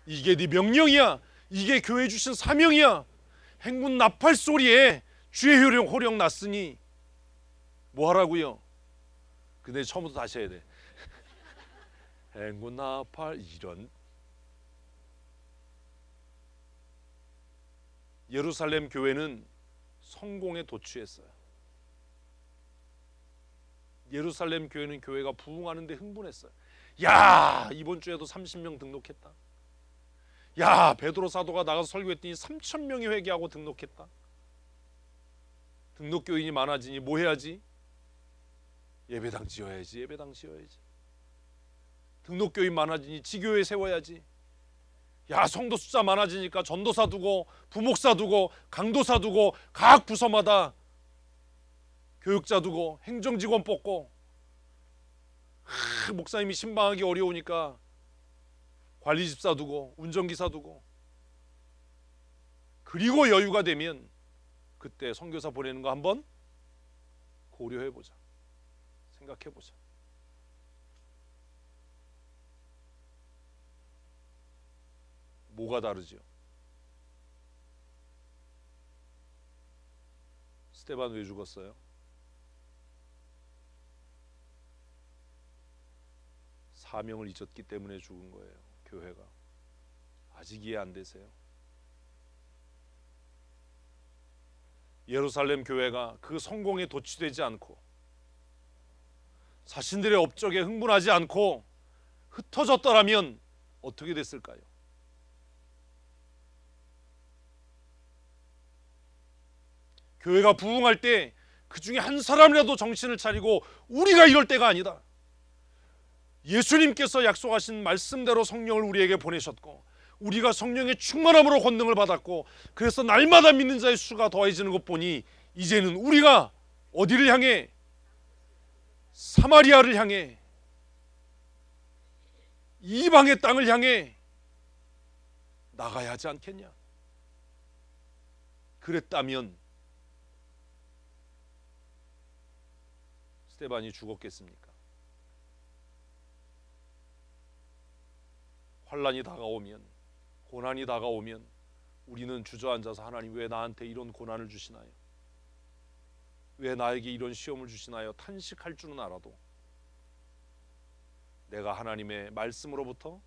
이게 네 명령이야. 이게 교회 주신 사명이야. 행군 나팔 소리에 주의 호령 났으니 뭐 하라고요? 근데 처음부터 다시 해야 돼. 행군 나팔. 이런. 예루살렘 교회는 성공에 도취했어요. 예루살렘 교회는 교회가 부흥하는데 흥분했어요. 야, 이번 주에도 30명 등록했다. 야, 베드로 사도가 나가서 설교했더니 3,000명이 회개하고 등록했다. 등록 교인이 많아지니 뭐 해야지? 예배당 지어야지. 예배당 지어야지. 등록 교인 많아지니 지교회 세워야지. 야, 성도 숫자 많아지니까 전도사 두고 부목사 두고 강도사 두고 각 부서마다 교육자 두고 행정직원 뽑고. 목사님이 신방하기 어려우니까 관리집사 두고 운전기사 두고. 그리고 여유가 되면 그때 선교사 보내는 거 한번 고려해보자. 생각해보자. 뭐가 다르지요? 스데반 왜 죽었어요? 사명을 잊었기 때문에 죽은 거예요. 교회가. 아직 이해 안 되세요? 예루살렘 교회가 그 성공에 도취되지 않고 자신들의 업적에 흥분하지 않고 흩어졌더라면 어떻게 됐을까요? 교회가 부흥할 때 그 중에 한 사람이라도 정신을 차리고 우리가 이럴 때가 아니다. 예수님께서 약속하신 말씀대로 성령을 우리에게 보내셨고 우리가 성령의 충만함으로 권능을 받았고 그래서 날마다 믿는 자의 수가 더해지는 것 보니 이제는 우리가 어디를 향해? 사마리아를 향해, 이방의 땅을 향해 나가야 하지 않겠냐? 그랬다면 스데반이 죽었겠습니까? 환난이 다가오면, 고난이 다가오면 우리는 주저앉아서 하나님 왜 나한테 이런 고난을 주시나요? 왜 나에게 이런 시험을 주시나요? 탄식할 줄은 알아도 내가 하나님의 말씀으로부터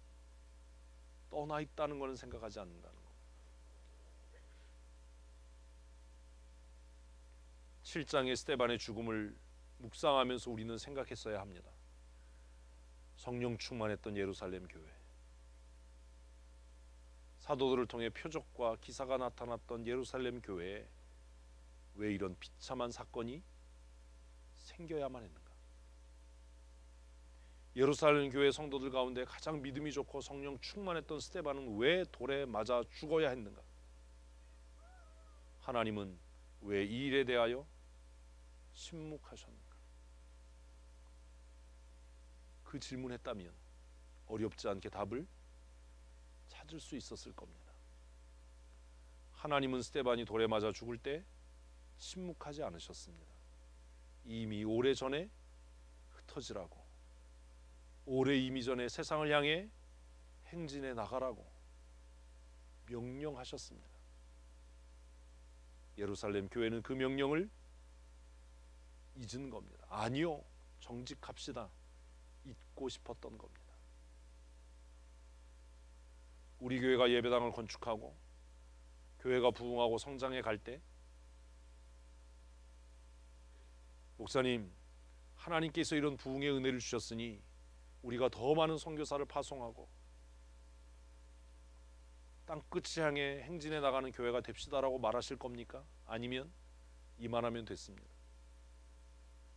떠나 있다는 것은 생각하지 않는다는 것. 7장의 스데반의 죽음을 묵상하면서 우리는 생각했어야 합니다. 성령 충만했던 예루살렘 교회, 사도들을 통해 표적과 기사가 나타났던 예루살렘 교회에 왜 이런 비참한 사건이 생겨야만 했는가? 예루살렘 교회 성도들 가운데 가장 믿음이 좋고 성령 충만했던 스데반은 왜 돌에 맞아 죽어야 했는가? 하나님은 왜 이 일에 대하여 침묵하셨는가? 그 질문했다면 어렵지 않게 답을 찾을 수 있었을 겁니다. 하나님은 스데반이 돌에 맞아 죽을 때 침묵하지 않으셨습니다. 이미 오래전에 흩어지라고, 오래 이미 전에 세상을 향해 행진해 나가라고 명령하셨습니다. 예루살렘 교회는 그 명령을 잊은 겁니다. 아니요, 정직합시다. 잊고 싶었던 겁니다. 우리 교회가 예배당을 건축하고 교회가 부흥하고 성장해 갈 때 목사님, 하나님께서 이런 부흥의 은혜를 주셨으니 우리가 더 많은 선교사를 파송하고 땅끝을 향해 행진해 나가는 교회가 됩시다라고 말하실 겁니까? 아니면 이만하면 됐습니다.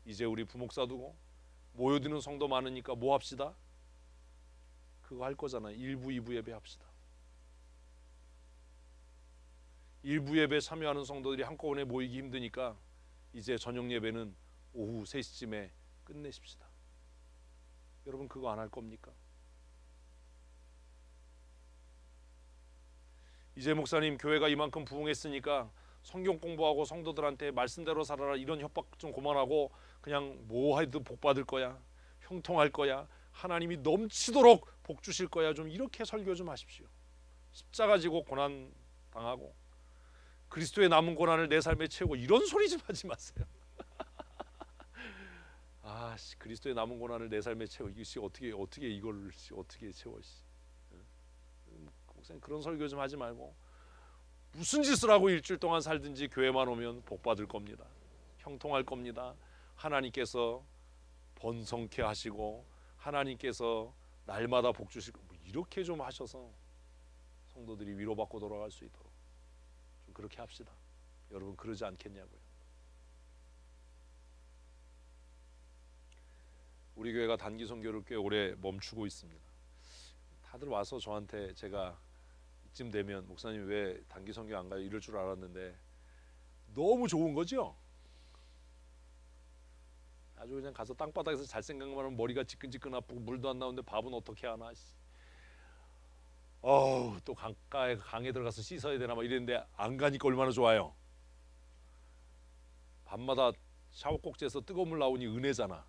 이제 우리 부목사 두고 모여드는 성도 많으니까 뭐 합시다? 그거 할 거잖아요. 1부, 2부 예배 합시다. 1부 예배 참여하는 성도들이 한꺼번에 모이기 힘드니까 이제 저녁 예배는 오후 3시쯤에 끝내십시다. 여러분 그거 안 할 겁니까? 이제 목사님, 교회가 이만큼 부흥했으니까 성경 공부하고 성도들한테 말씀대로 살아라 이런 협박 좀 그만하고 그냥 뭐 해도 복 받을 거야, 형통할 거야, 하나님이 넘치도록 복 주실 거야. 좀 이렇게 설교 좀 하십시오. 십자가 지고 고난 당하고 그리스도의 남은 고난을 내 삶에 채우고 이런 소리 좀 하지 마세요. 아, 그리스도의 남은 고난을 내 삶에 채워 이것이 어떻게 이걸 어떻게 채워? 목사님 그런 설교 좀 하지 말고 무슨 짓을 하고 일주일 동안 살든지 교회만 오면 복 받을 겁니다. 형통할 겁니다. 하나님께서 번성케 하시고 하나님께서 날마다 복 주실 거 이렇게 좀 하셔서 성도들이 위로받고 돌아갈 수 있도록 좀 그렇게 합시다. 여러분 그러지 않겠냐고요. 우리 교회가 단기 선교를 꽤 오래 멈추고 있습니다. 다들 와서 저한테 제가 이쯤 되면 목사님 왜 단기 선교 안 가요? 이럴 줄 알았는데 너무 좋은 거죠. 아주 그냥 가서 땅바닥에서 잘 생각만 하면 머리가 지끈지끈 아프고 물도 안 나오는데 밥은 어떻게 하나. 또 강에 들어가서 씻어야 되나 막 이랬는데 안 가니까 얼마나 좋아요. 밤마다 샤워꼭지에서 뜨거운 물 나오니 은혜잖아.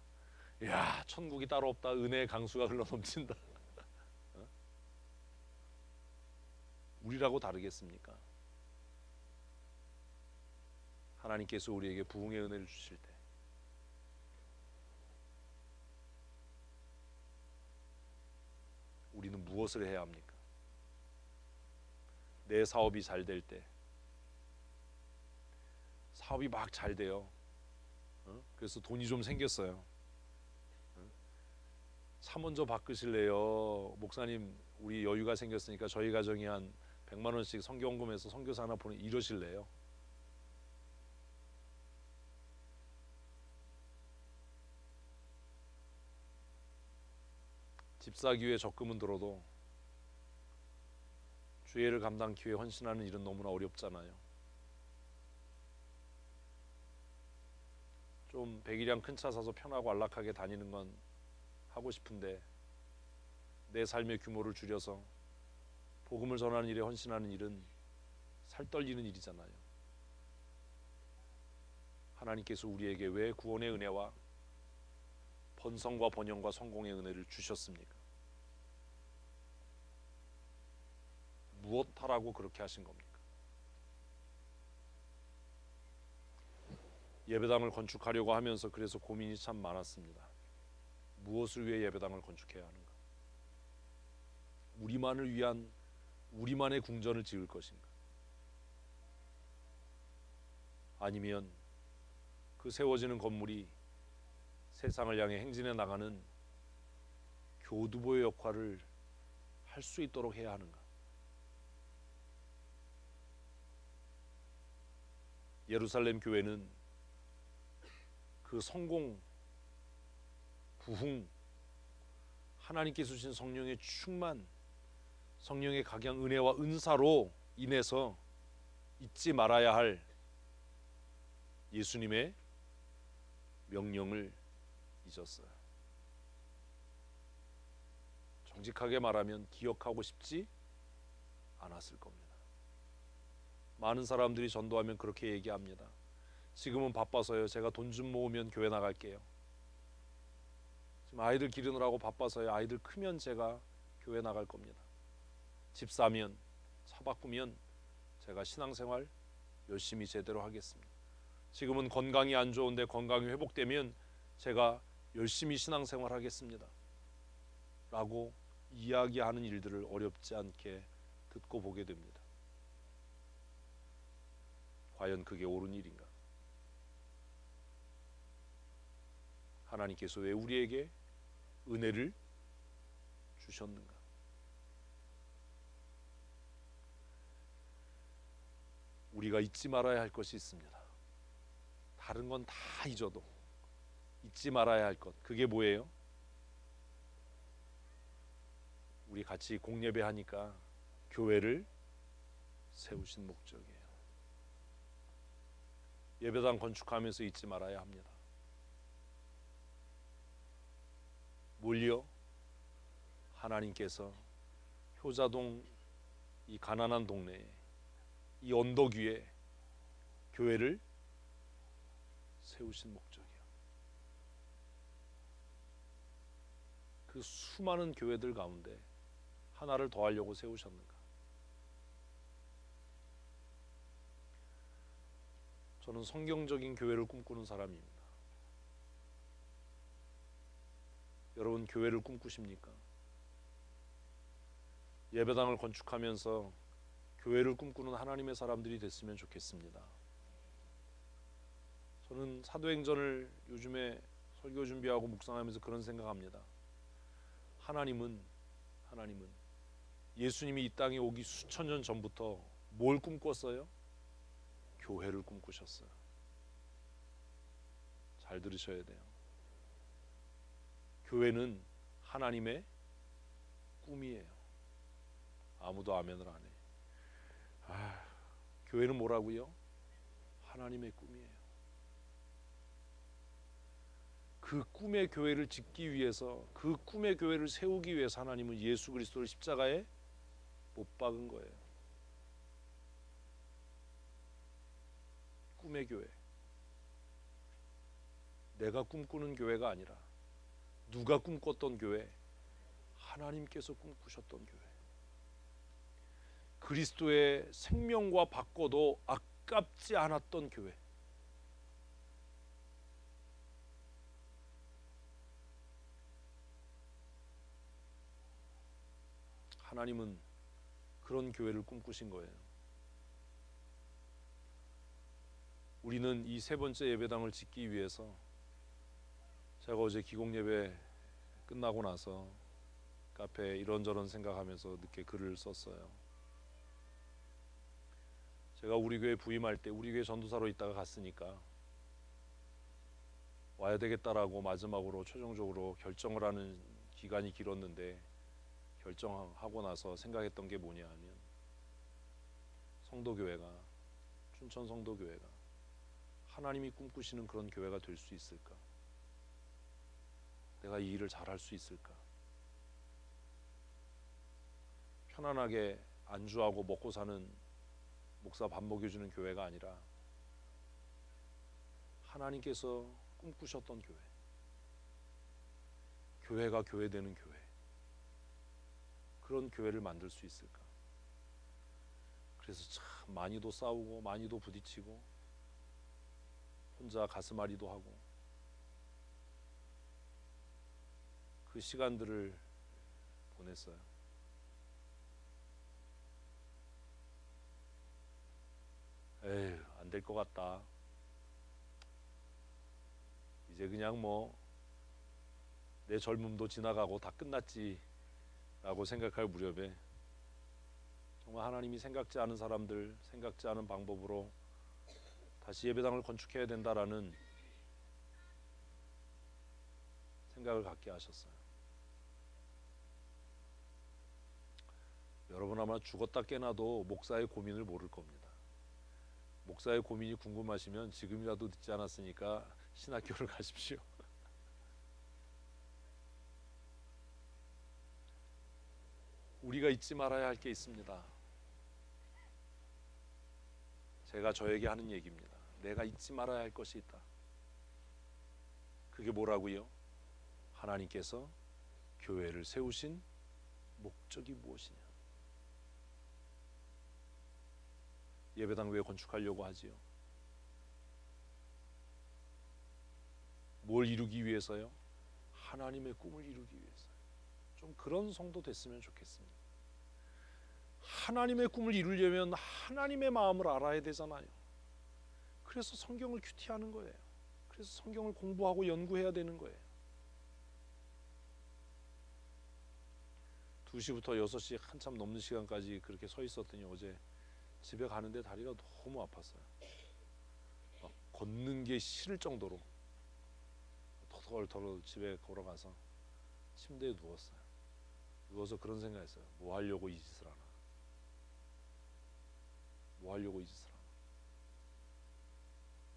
이야, 천국이 따로 없다. 은혜의 강수가 흘러넘친다. 우리라고 다르겠습니까? 하나님께서 우리에게 부흥의 은혜를 주실 때 우리는 무엇을 해야 합니까? 내 사업이 잘 될 때, 사업이 막 잘 돼요. 그래서 돈이 좀 생겼어요. 차 먼저 바꾸실래요? 목사님 우리 여유가 생겼으니까 저희 가정이 한 100만 원씩 선교헌금해서 선교사 하나 보내 이러실래요? 집 사기 위해 적금은 들어도 주의를 감당하기 위해 헌신하는 일은 너무나 어렵잖아요. 좀 배기량 큰 차 사서 편하고 안락하게 다니는 건 하고 싶은데 내 삶의 규모를 줄여서 복음을 전하는 일에 헌신하는 일은 살떨리는 일이잖아요. 하나님께서 우리에게 왜 구원의 은혜와 번성과 번영과 성공의 은혜를 주셨습니까? 무엇하라고 그렇게 하신 겁니까? 예배당을 건축하려고 하면서 그래서 고민이 참 많았습니다. 무엇을 위해 예배당을 건축해야 하는가? 우리만을 위한 우리만의 궁전을 지을 것인가? 아니면 그 세워지는 건물이 세상을 향해 행진해 나가는 교두보의 역할을 할 수 있도록 해야 하는가? 예루살렘 교회는 그 성공, 부흥, 하나님께서 주신 성령의 충만, 성령의 각양 은혜와 은사로 인해서 잊지 말아야 할 예수님의 명령을 잊었어요. 정직하게 말하면 기억하고 싶지 않았을 겁니다. 많은 사람들이 전도하면 그렇게 얘기합니다. 지금은 바빠서요. 제가 돈 좀 모으면 교회 나갈게요. 지금 아이들 기르느라고 바빠서요. 아이들 크면 제가 교회 나갈 겁니다. 집 사면, 차 바꾸면 제가 신앙생활 열심히 제대로 하겠습니다. 지금은 건강이 안 좋은데 건강이 회복되면 제가 열심히 신앙생활 하겠습니다. 라고 이야기하는 일들을 어렵지 않게 듣고 보게 됩니다. 과연 그게 옳은 일인가? 하나님께서 왜 우리에게 은혜를 주셨는가? 우리가 잊지 말아야 할 것이 있습니다. 다른 건 다 잊어도 잊지 말아야 할 것, 그게 뭐예요? 우리 같이 공예배 하니까 교회를 세우신 목적이에요. 예배당 건축하면서 잊지 말아야 합니다. 뭘요? 하나님께서 효자동 이 가난한 동네에 이 언덕 위에 교회를 세우신 목적이에요. 그 수많은 교회들 가운데 하나를 더하려고 세우셨는가? 저는 성경적인 교회를 꿈꾸는 사람입니다. 여러분 교회를 꿈꾸십니까? 예배당을 건축하면서 교회를 꿈꾸는 하나님의 사람들이 됐으면 좋겠습니다. 저는 사도행전을 요즘에 설교 준비하고 묵상하면서 그런 생각합니다. 하나님은 예수님이 이 땅에 오기 수천 년 전부터 뭘 꿈꿨어요? 교회를 꿈꾸셨어요. 잘 들으셔야 돼요. 교회는 하나님의 꿈이에요. 아무도 아멘을 안 해. 교회는 뭐라고요? 하나님의 꿈이에요. 그 꿈의 교회를 짓기 위해서, 그 꿈의 교회를 세우기 위해서 하나님은 예수 그리스도를 십자가에 못 박은 거예요. 꿈의 교회. 내가 꿈꾸는 교회가 아니라 누가 꿈꿨던 교회? 하나님께서 꿈꾸셨던 교회. 그리스도의 생명과 바꿔도 아깝지 않았던 교회. 하나님은 그런 교회를 꿈꾸신 거예요. 우리는 이 세 번째 예배당을 짓기 위해서, 제가 어제 기공 예배 끝나고 나서 카페에 이런저런 생각하면서 늦게 글을 썼어요. 제가 우리 교회 부임할 때 우리 교회 전도사로 있다가 갔으니까 와야 되겠다라고 마지막으로 최종적으로 결정을 하는 기간이 길었는데, 결정하고 나서 생각했던 게 뭐냐 하면, 성도교회가, 춘천 성도교회가 하나님이 꿈꾸시는 그런 교회가 될 수 있을까? 내가 이 일을 잘할 수 있을까? 편안하게 안주하고 먹고 사는 목사 밥 먹여주는 교회가 아니라 하나님께서 꿈꾸셨던 교회, 교회가 교회되는 교회, 그런 교회를 만들 수 있을까? 그래서 참 많이도 싸우고 많이도 부딪히고 혼자 가슴앓이도 하고 그 시간들을 보냈어요. 에휴, 안 될 것 같다. 이제 그냥 뭐 내 젊음도 지나가고 다 끝났지 라고 생각할 무렵에 정말 하나님이 생각지 않은 사람들, 생각지 않은 방법으로 다시 예배당을 건축해야 된다라는 생각을 갖게 하셨어요. 여러분 아마 죽었다 깨나도 목사의 고민을 모를 겁니다. 목사의 고민이 궁금하시면 지금이라도 늦지 않았으니까 신학교를 가십시오. 우리가 잊지 말아야 할 게 있습니다. 제가 저에게 하는 얘기입니다. 내가 잊지 말아야 할 것이 있다. 그게 뭐라고요? 하나님께서 교회를 세우신 목적이 무엇이냐? 예배당 왜 건축하려고 하지요? 뭘 이루기 위해서요? 하나님의 꿈을 이루기 위해서요. 좀 그런 성도 됐으면 좋겠습니다. 하나님의 꿈을 이루려면 하나님의 마음을 알아야 되잖아요. 그래서 성경을 큐티하는 거예요. 그래서 성경을 공부하고 연구해야 되는 거예요. 2시부터 6시 한참 넘는 시간까지 그렇게 서 있었더니 어제 집에 가는데 다리가 너무 아팠어요. 막 걷는 게 싫을 정도로 터덜터덜 집에 걸어가서 침대에 누웠어요. 누워서 그런 생각했어요. 뭐 하려고 이 짓을 하나? 뭐 하려고 이 짓을 하나?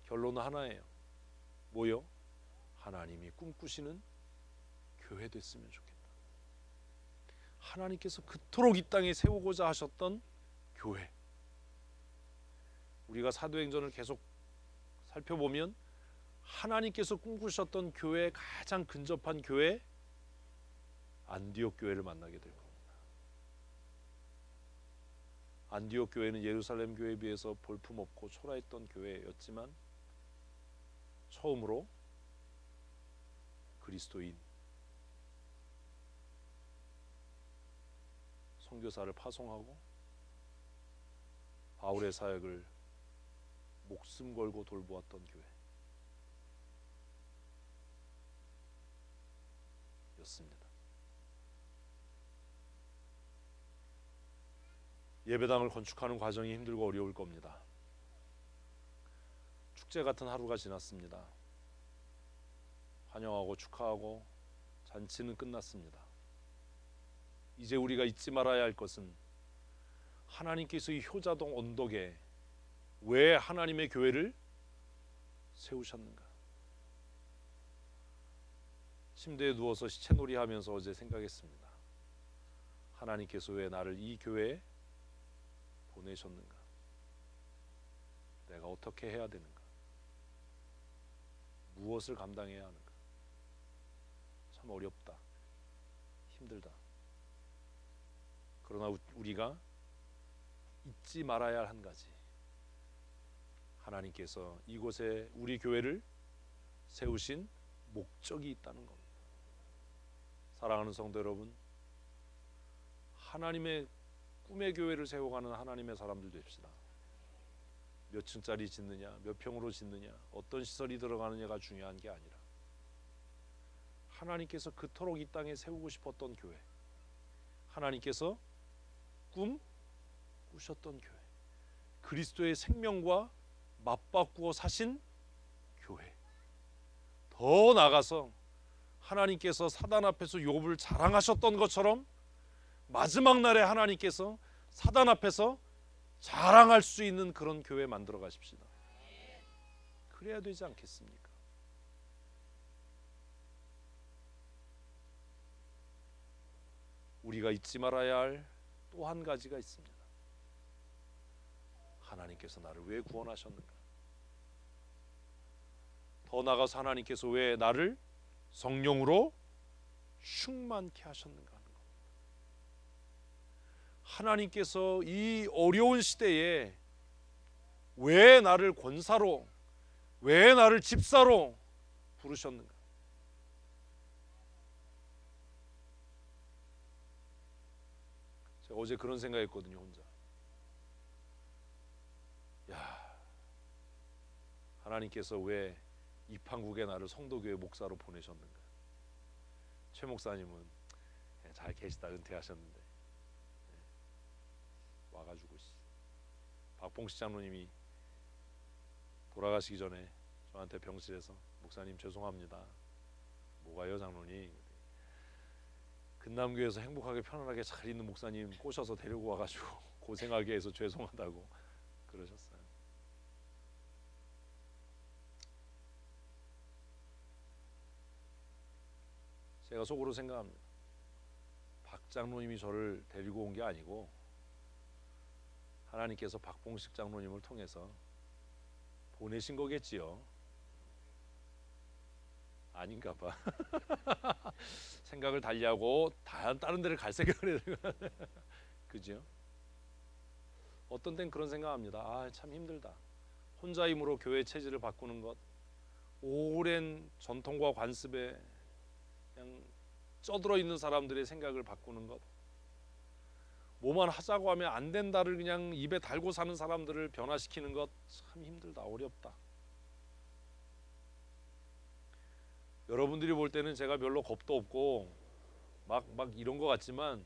결론은 하나예요. 뭐요? 하나님이 꿈꾸시는 교회 됐으면 좋겠다. 하나님께서 그토록 이 땅에 세우고자 하셨던 교회. 우리가 사도행전을 계속 살펴보면 하나님께서 꿈꾸셨던 교회에 가장 근접한 교회, 안디옥 교회를 만나게 될 겁니다. 안디옥 교회는 예루살렘 교회에 비해서 볼품없고 초라했던 교회였지만 처음으로 그리스도인 선교사를 파송하고 바울의 사역을 목숨 걸고 돌보았던 교회였습니다. 예배당을 건축하는 과정이 힘들고 어려울 겁니다. 축제 같은 하루가 지났습니다. 환영하고 축하하고 잔치는 끝났습니다. 이제 우리가 잊지 말아야 할 것은 하나님께서 이 효자동 언덕에 왜 하나님의 교회를 세우셨는가? 침대에 누워서 시체놀이 하면서 어제 생각했습니다. 하나님께서 왜 나를 이 교회에 보내셨는가? 내가 어떻게 해야 되는가? 무엇을 감당해야 하는가? 참 어렵다. 힘들다. 그러나 우리가 잊지 말아야 할 한 가지, 하나님께서 이곳에 우리 교회를 세우신 목적이 있다는 겁니다. 사랑하는 성도 여러분, 하나님의 꿈의 교회를 세워가는 하나님의 사람들 됩시다. 몇 층짜리 짓느냐, 몇 평으로 짓느냐, 어떤 시설이 들어가느냐가 중요한 게 아니라 하나님께서 그토록 이 땅에 세우고 싶었던 교회, 하나님께서 꾸셨던 교회, 그리스도의 생명과 맞바꾸어 사신 교회, 더 나아가서 하나님께서 사단 앞에서 욥을 자랑하셨던 것처럼 마지막 날에 하나님께서 사단 앞에서 자랑할 수 있는 그런 교회 만들어 가십시다. 그래야 되지 않겠습니까? 우리가 잊지 말아야 할 또 한 가지가 있습니다. 하나님께서 나를 왜 구원하셨는가? 더 나아가서 하나님께서 왜 나를 성령으로 충만케 하셨는가 하는 겁니다. 하나님께서 이 어려운 시대에 왜 나를 권사로, 왜 나를 집사로 부르셨는가? 제가 어제 그런 생각했거든요, 혼자. 야, 하나님께서 왜 이판국에 나를 성도교회 목사로 보내셨는가? 최 목사님은 잘 계시다 은퇴하셨는데 와가지고 박봉식 장로님이 돌아가시기 전에 저한테 병실에서 목사님 죄송합니다. 뭐가요 장로님? 근남교에서 행복하게 편안하게 잘 있는 목사님 꼬셔서 데리고 와가지고 고생하게 해서 죄송하다고 그러셨어요. 제가 속으로 생각합니다. 박 장로님이 저를 데리고 온 게 아니고 하나님께서 박봉식 장로님을 통해서 보내신 거겠지요. 아닌가 봐. 생각을 달리하고 다른 데를 갈 생각을 해야 되는 그죠? 어떤 땐 그런 생각합니다. 아, 참 힘들다. 혼자 힘으로 교회 체질을 바꾸는 것, 오랜 전통과 관습에 그냥 쩌들어 있는 사람들의 생각을 바꾸는 것, 뭐만 하자고 하면 안 된다를 그냥 입에 달고 사는 사람들을 변화시키는 것, 참 힘들다, 어렵다. 여러분들이 볼 때는 제가 별로 겁도 없고 막 이런 것 같지만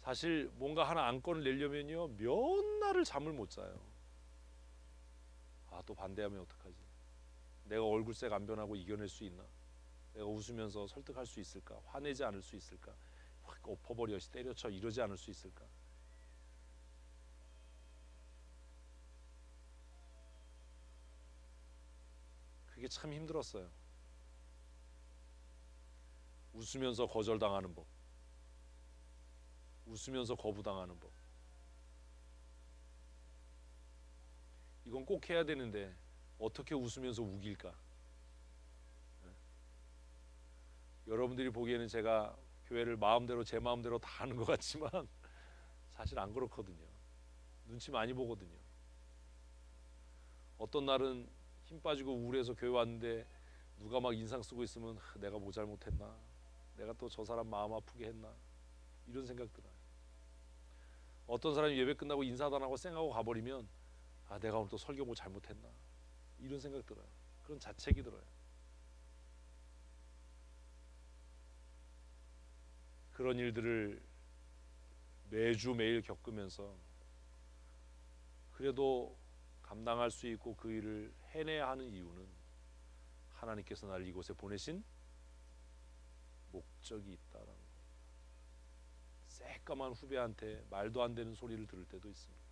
사실 뭔가 하나 안건을 내려면요 몇 날을 잠을 못 자요. 아, 또 반대하면 어떡하지? 내가 얼굴색 안 변하고 이겨낼 수 있나? 내가 웃으면서 설득할 수 있을까? 화내지 않을 수 있을까? 확 엎어버려 때려쳐 이러지 않을 수 있을까? 그게 참 힘들었어요. 웃으면서 거절당하는 법, 웃으면서 거부당하는 법, 이건 꼭 해야 되는데 어떻게 웃으면서 우길까? 네? 여러분들이 보기에는 제가 교회를 마음대로 제 마음대로 다 하는 것 같지만 사실 안 그렇거든요. 눈치 많이 보거든요. 어떤 날은 힘 빠지고 우울해서 교회 왔는데 누가 막 인상 쓰고 있으면 내가 뭐 잘못했나, 내가 또 저 사람 마음 아프게 했나, 이런 생각 들어요. 어떤 사람이 예배 끝나고 인사도 안 하고 쌩하고 가버리면 내가 오늘 또 설교 뭐 잘못했나, 이런 생각 들어요. 그런 자책이 들어요. 그런 일들을 매주 매일 겪으면서 그래도 감당할 수 있고 그 일을 해내야 하는 이유는 하나님께서 나를 이곳에 보내신 목적이 있다라는 거예요. 새까만 후배한테 말도 안 되는 소리를 들을 때도 있습니다.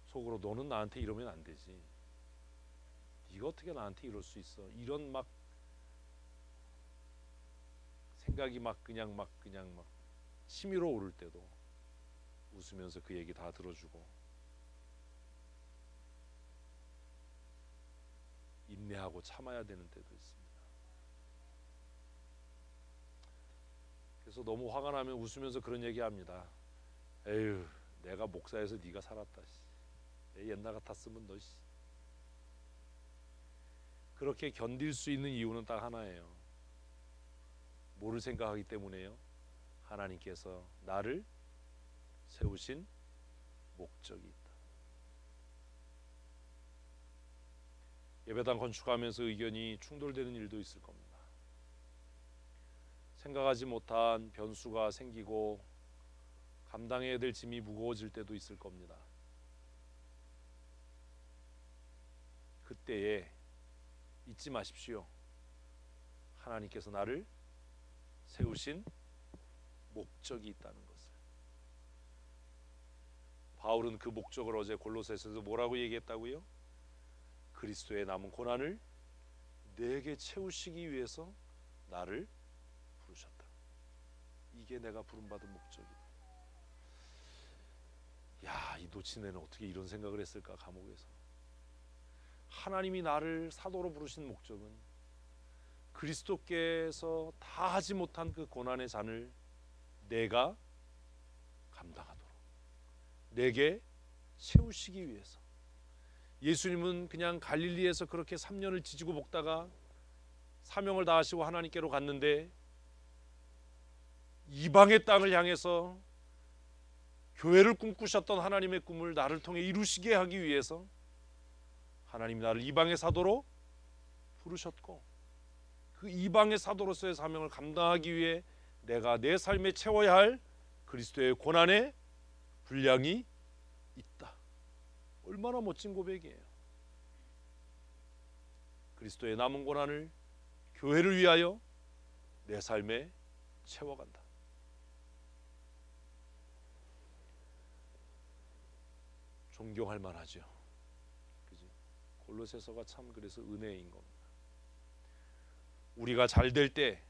속으로 너는 나한테 이러면 안 되지, 네가 어떻게 나한테 이럴 수 있어, 이런 막 생각이 그냥 막 치밀어 오를 때도 웃으면서 그 얘기 다 들어주고 인내하고 참아야 되는 때도 있습니다. 그래서 너무 화가 나면 웃으면서 그런 얘기합니다. 에휴, 내가 목사여서 네가 살았다. 내 옛날 같았으면 너. 그렇게 견딜 수 있는 이유는 딱 하나예요. 뭐를 생각하기 때문에요? 하나님께서 나를 세우신 목적이 있다. 예배당 건축하면서 의견이 충돌되는 일도 있을 겁니다. 생각하지 못한 변수가 생기고 감당해야 될 짐이 무거워질 때도 있을 겁니다. 그때에 잊지 마십시오. 하나님께서 나를 세우신 목적이 있다는 것을. 바울은 그 목적을 어제 골로새서에서 뭐라고 얘기했다고요? 그리스도의 남은 고난을 내게 채우시기 위해서 나를 부르셨다. 이게 내가 부름받은 목적이다. 야, 이 놓친 애는 어떻게 이런 생각을 했을까, 감옥에서. 하나님이 나를 사도로 부르신 목적은 그리스도께서 다 하지 못한 그 고난의 잔을 내가 감당하도록 내게 채우시기 위해서. 예수님은 그냥 갈릴리에서 그렇게 3년을 지지고 볶다가 사명을 다하시고 하나님께로 갔는데 이방의 땅을 향해서 교회를 꿈꾸셨던 하나님의 꿈을 나를 통해 이루시게 하기 위해서 하나님이 나를 이방의 사도로 부르셨고, 그 이방의 사도로서의 사명을 감당하기 위해 내가 내 삶에 채워야 할 그리스도의 고난의 분량이 있다. 얼마나 멋진 고백이에요. 그리스도의 남은 고난을 교회를 위하여 내 삶에 채워간다. 존경할 만하죠. 그지? 골로새서가 참 그래서 은혜인 겁니다. 우리가 잘 될 때,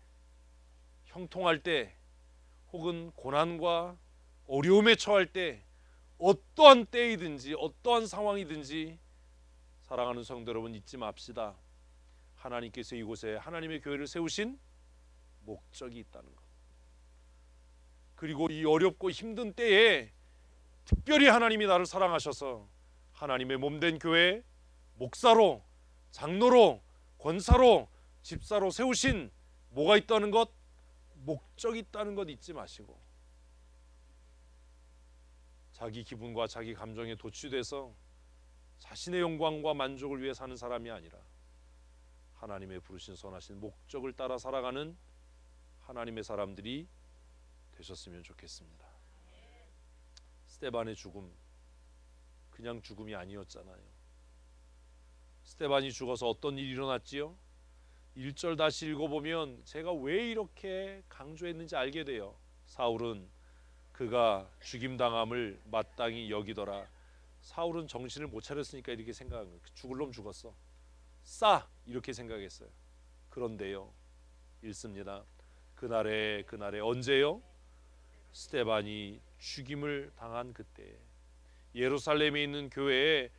형통할 때, 혹은 고난과 어려움에 처할 때, 어떠한 때이든지 어떠한 상황이든지 사랑하는 성도 여러분, 잊지 맙시다. 하나님께서 이곳에 하나님의 교회를 세우신 목적이 있다는 것. 그리고 이 어렵고 힘든 때에 특별히 하나님이 나를 사랑하셔서 하나님의 몸된 교회 목사로, 장로로, 권사로, 집사로 세우신 뭐가 있다는 것? 목적이 있다는 것 잊지 마시고, 자기 기분과 자기 감정에 도취돼서 자신의 영광과 만족을 위해 사는 사람이 아니라 하나님의 부르신 선하신 목적을 따라 살아가는 하나님의 사람들이 되셨으면 좋겠습니다. 스데반의 죽음, 그냥 죽음이 아니었잖아요. 스데반이 죽어서 어떤 일이 일어났지요? 1절 다시 읽어보면 제가 왜 이렇게 강조했는지 알게 돼요. 사울은 그가 죽임당함을 마땅히 여기더라. 사울은 정신을 못 차렸으니까 이렇게 생각한 거예요. 죽을 놈 죽었어, 싸, 이렇게 생각했어요. 그런데요, 읽습니다. 그날에 언제요? 스데반이 죽임을 당한 그때 예루살렘에 있는 교회에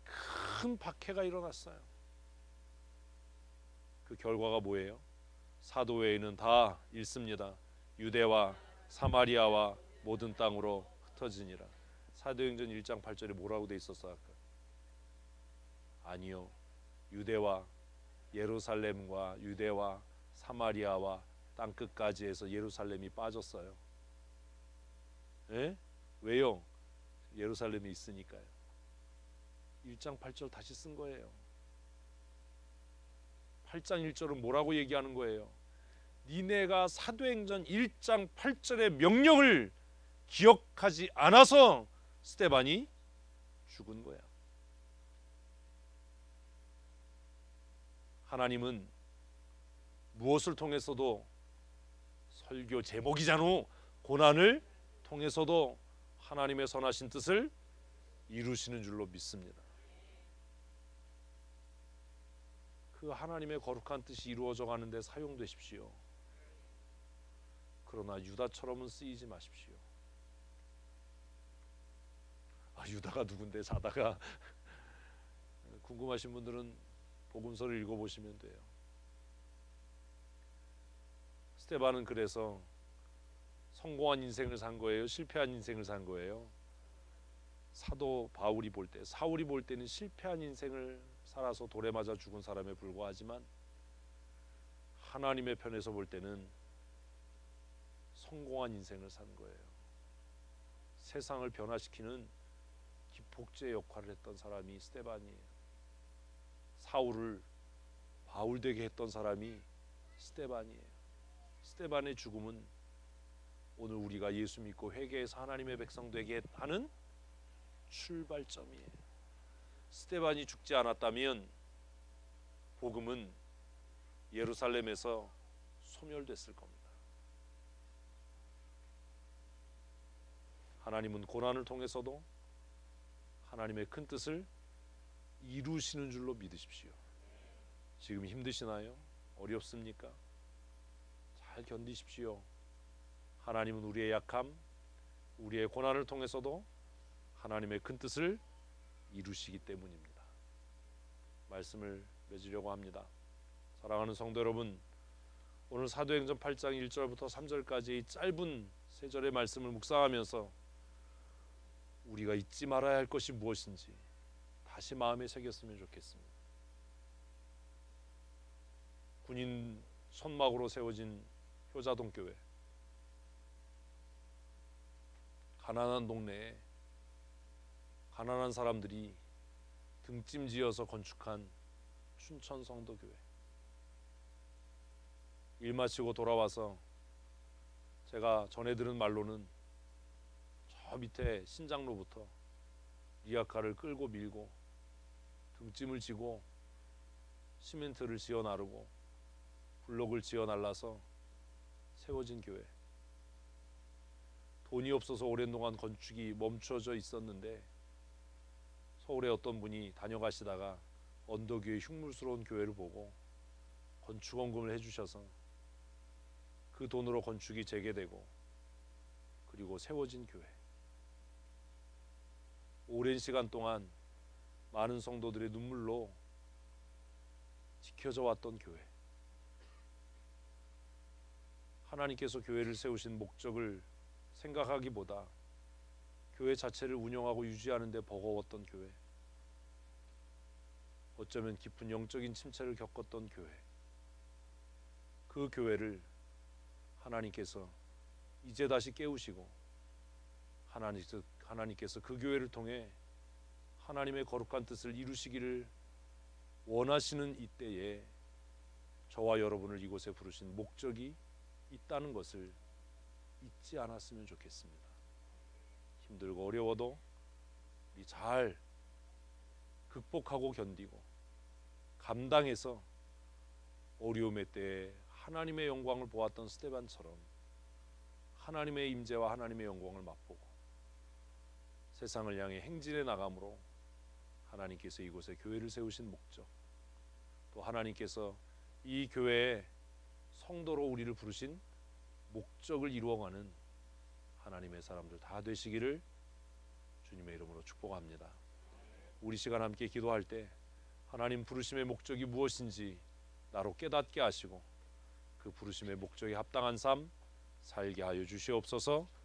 큰 박해가 일어났어요. 그 결과가 뭐예요? 사도회의는 다 읽습니다. 유대와 사마리아와 모든 땅으로 흩어지니라. 사도행전 1장 8절에 뭐라고 돼 있었어? 아니요. 유대와 예루살렘과 유대와 사마리아와 땅 끝까지 해서 예루살렘이 빠졌어요. 예? 왜요? 예루살렘이 있으니까요. 1장 8절 다시 쓴 거예요. 8장 1절은 뭐라고 얘기하는 거예요? 니네가 사도행전 1장 8절의 명령을 기억하지 않아서 스데반이 죽은 거야. 하나님은 무엇을 통해서도, 설교 제목이잖아, 고난을 통해서도 하나님의 선하신 뜻을 이루시는 줄로 믿습니다. 그 하나님의 거룩한 뜻이 이루어져 가는데 사용되십시오. 그러나 유다처럼은 쓰이지 마십시오. 유다가 누군데 자다가 궁금하신 분들은 복음서를 읽어보시면 돼요. 스데반은 그래서 성공한 인생을 산 거예요? 실패한 인생을 산 거예요? 사도 바울이 볼 때, 사울이 볼 때는 실패한 인생을 살아서 돌에 맞아 죽은 사람에 불과하지만 하나님의 편에서 볼 때는 성공한 인생을 산 거예요. 세상을 변화시키는 기폭제 역할을 했던 사람이 스데반이에요. 사울을 바울 되게 했던 사람이 스데반이에요. 스데반의 죽음은 오늘 우리가 예수 믿고 회개해서 하나님의 백성 되게 하는 출발점이에요. 스데반이 죽지 않았다면 복음은 예루살렘에서 소멸됐을 겁니다. 하나님은 고난을 통해서도 하나님의 큰 뜻을 이루시는 줄로 믿으십시오. 지금 힘드시나요? 어렵습니까? 잘 견디십시오. 하나님은 우리의 약함, 우리의 고난을 통해서도 하나님의 큰 뜻을 이루시기 때문입니다. 말씀을 맺으려고 합니다. 사랑하는 성도 여러분, 오늘 사도행전 8장 1절부터 3절까지의 짧은 세 절의 말씀을 묵상하면서 우리가 잊지 말아야 할 것이 무엇인지 다시 마음에 새겼으면 좋겠습니다. 군인 손막으로 세워진 효자동 교회, 가난한 동네에 가난한 사람들이 등짐지어서 건축한 춘천 성도교회. 일 마치고 돌아와서 제가 전해 들은 말로는 저 밑에 신장로부터 리아카를 끌고 밀고 등짐을 지고 시멘트를 지어 나르고 블록을 지어 날라서 세워진 교회. 돈이 없어서 오랜 동안 건축이 멈춰져 있었는데 서울에 어떤 분이 다녀가시다가 언덕 위에 흉물스러운 교회를 보고 건축원금을 해주셔서 그 돈으로 건축이 재개되고 그리고 세워진 교회. 오랜 시간 동안 많은 성도들의 눈물로 지켜져 왔던 교회. 하나님께서 교회를 세우신 목적을 생각하기보다 교회 자체를 운영하고 유지하는 데 버거웠던 교회. 어쩌면 깊은 영적인 침체를 겪었던 교회. 그 교회를 하나님께서 이제 다시 깨우시고 하나님께서 그 교회를 통해 하나님의 거룩한 뜻을 이루시기를 원하시는 이때에 저와 여러분을 이곳에 부르신 목적이 있다는 것을 잊지 않았으면 좋겠습니다. 힘들고 어려워도 우리 잘 극복하고 견디고 감당해서 어려움의 때에 하나님의 영광을 보았던 스데반처럼 하나님의 임재와 하나님의 영광을 맛보고 세상을 향해 행진해 나감으로 하나님께서 이곳에 교회를 세우신 목적, 또 하나님께서 이 교회에 성도로 우리를 부르신 목적을 이루어가는 하나님의 사람들 다 되시기를 주님의 이름으로 축복합니다. 우리 시간 함께 기도할 때 하나님 부르심의 목적이 무엇인지 나로 깨닫게 하시고 그 부르심의 목적에 합당한 삶 살게 하여 주시옵소서.